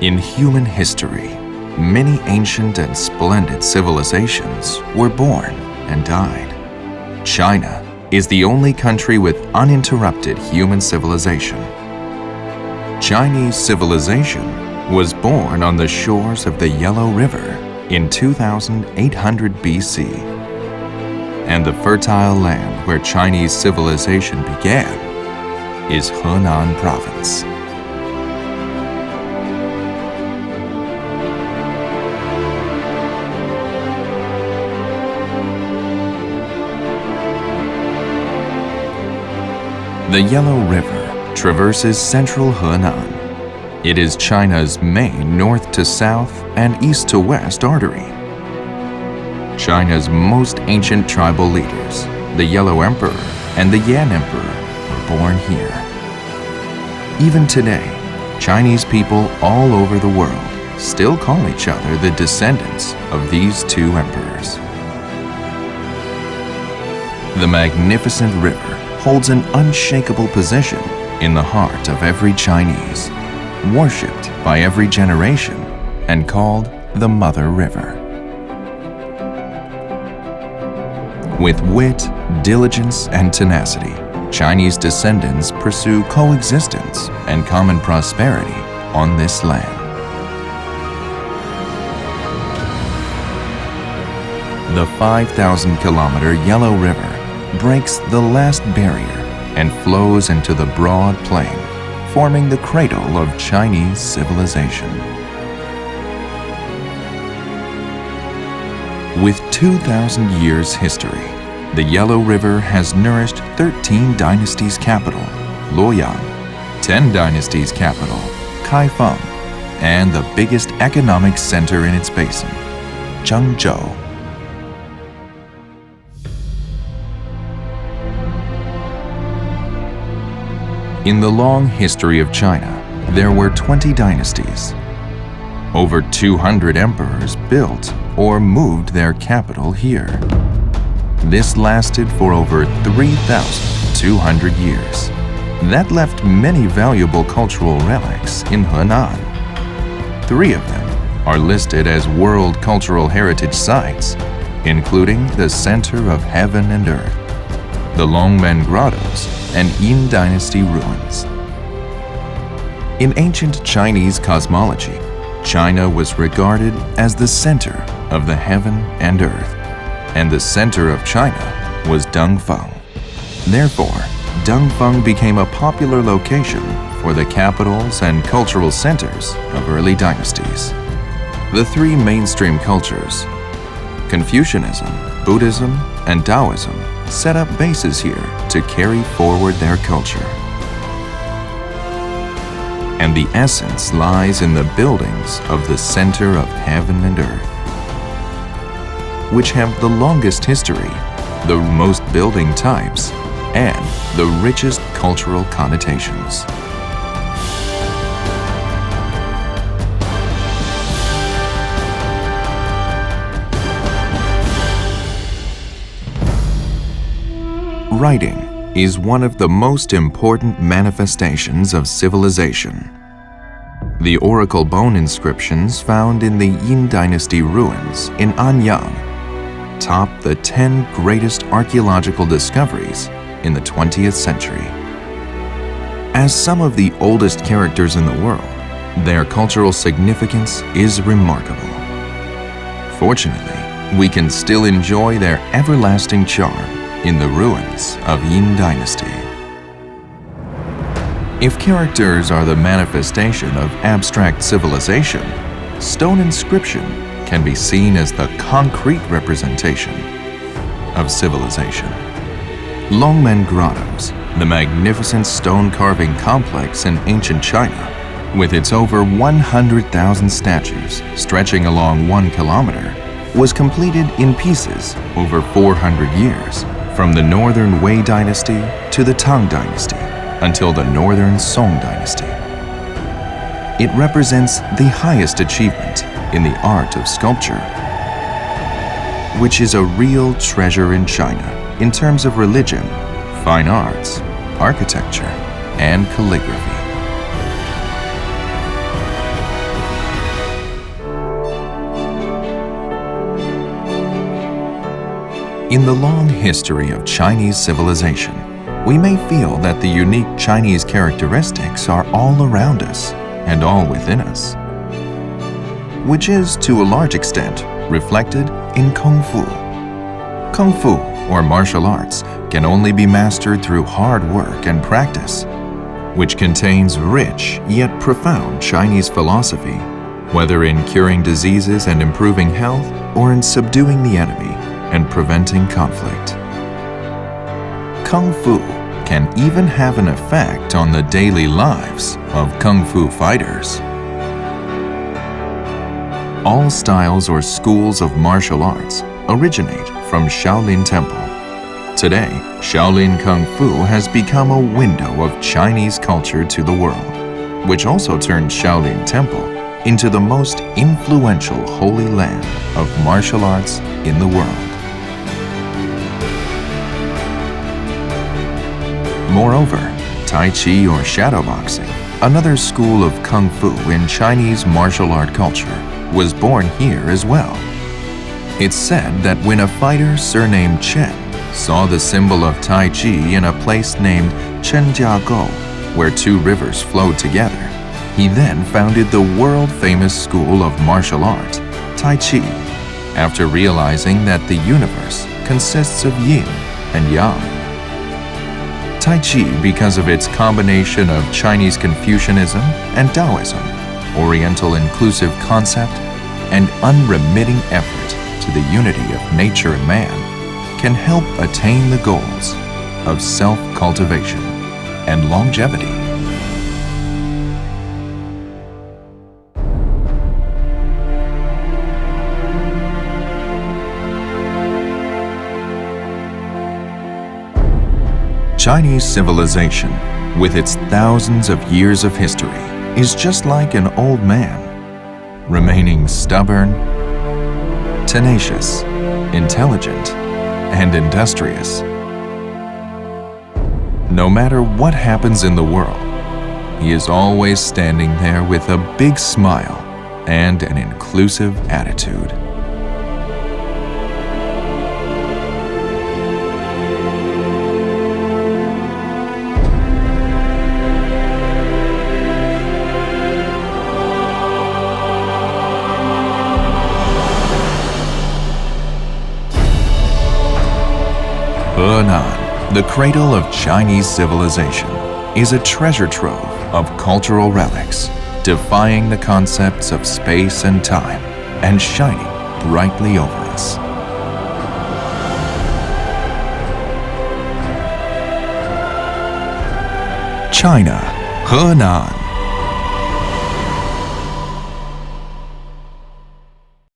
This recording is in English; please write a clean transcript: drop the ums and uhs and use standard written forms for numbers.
In human history, many ancient and splendid civilizations were born and died. China is the only country with uninterrupted human civilization. Chinese civilization was born on the shores of the Yellow River in 2800 BC. And the fertile land where Chinese civilization began is Henan Province. The Yellow River traverses central Henan. It is China's main north to south and east to west artery. China's most ancient tribal leaders, the Yellow Emperor and the Yan Emperor, were born here. Even today, Chinese people all over the world still call each other the descendants of these two emperors. The magnificent river holds an unshakable position in the heart of every Chinese, worshipped by every generation and called the Mother River. With wit, diligence, and tenacity, Chinese descendants pursue coexistence and common prosperity on this land. The 5,000-kilometer Yellow River breaks the last barrier and flows into the broad plain, forming the cradle of Chinese civilization. With 2,000 years history, the Yellow River has nourished 13 dynasties' capital, Luoyang, 10 dynasties' capital, Kaifeng, and the biggest economic center in its basin, Zhengzhou. In the long history of China, there were 20 dynasties. Over 200 emperors built or moved their capital here. This lasted for over 3,200 years. That left many valuable cultural relics in Henan. 3 of them are listed as World Cultural Heritage Sites, including the Center of Heaven and Earth, the Longmen Grottos, and Yin Dynasty ruins. In ancient Chinese cosmology, China was regarded as the center of the heaven and earth, and the center of China was Dongfeng. Therefore, Dongfeng became a popular location for the capitals and cultural centers of early dynasties. The 3 mainstream cultures, Confucianism, Buddhism, and Taoism, set up bases here to carry forward their culture. And the essence lies in the buildings of the center of heaven and earth, which have the longest history, the most building types, and the richest cultural connotations. Writing is one of the most important manifestations of civilization. The oracle bone inscriptions found in the Yin Dynasty ruins in Anyang top the 10 greatest archaeological discoveries in the 20th century. As some of the oldest characters in the world, their cultural significance is remarkable. Fortunately, we can still enjoy their everlasting charm in the ruins of Yin Dynasty. If characters are the manifestation of abstract civilization, stone inscription can be seen as the concrete representation of civilization. Longmen Grottos, the magnificent stone carving complex in ancient China, with its over 100,000 statues stretching along 1 kilometer, was completed in pieces over 400 years, from the Northern Wei Dynasty to the Tang Dynasty until the Northern Song Dynasty. It represents the highest achievement in the art of sculpture, which is a real treasure in China in terms of religion, fine arts, architecture, and calligraphy. In the long history of Chinese civilization, we may feel that the unique Chinese characteristics are all around us and all within us, which is, to a large extent, reflected in Kung Fu. Kung Fu, or martial arts, can only be mastered through hard work and practice, which contains rich yet profound Chinese philosophy, whether in curing diseases and improving health or in subduing the enemy and preventing conflict. Kung Fu can even have an effect on the daily lives of Kung Fu fighters. All styles or schools of martial arts originate from Shaolin Temple. Today, Shaolin Kung Fu has become a window of Chinese culture to the world, which also turned Shaolin Temple into the most influential holy land of martial arts in the world. Moreover, Tai Chi or shadowboxing, another school of Kung Fu in Chinese martial art culture, was born here as well. It's said that when a fighter surnamed Chen saw the symbol of Tai Chi in a place named Chenjiagou, where two rivers flowed together, he then founded the world-famous school of martial art, Tai Chi, after realizing that the universe consists of yin and yang. Tai Chi, because of its combination of Chinese Confucianism and Taoism, Oriental inclusive concept, and unremitting effort to the unity of nature and man, can help attain the goals of self-cultivation and longevity. Chinese civilization, with its thousands of years of history, is just like an old man, remaining stubborn, tenacious, intelligent, and industrious. No matter what happens in the world, he is always standing there with a big smile and an inclusive attitude. Henan, the cradle of Chinese civilization, is a treasure trove of cultural relics, defying the concepts of space and time and shining brightly over us. China, Henan.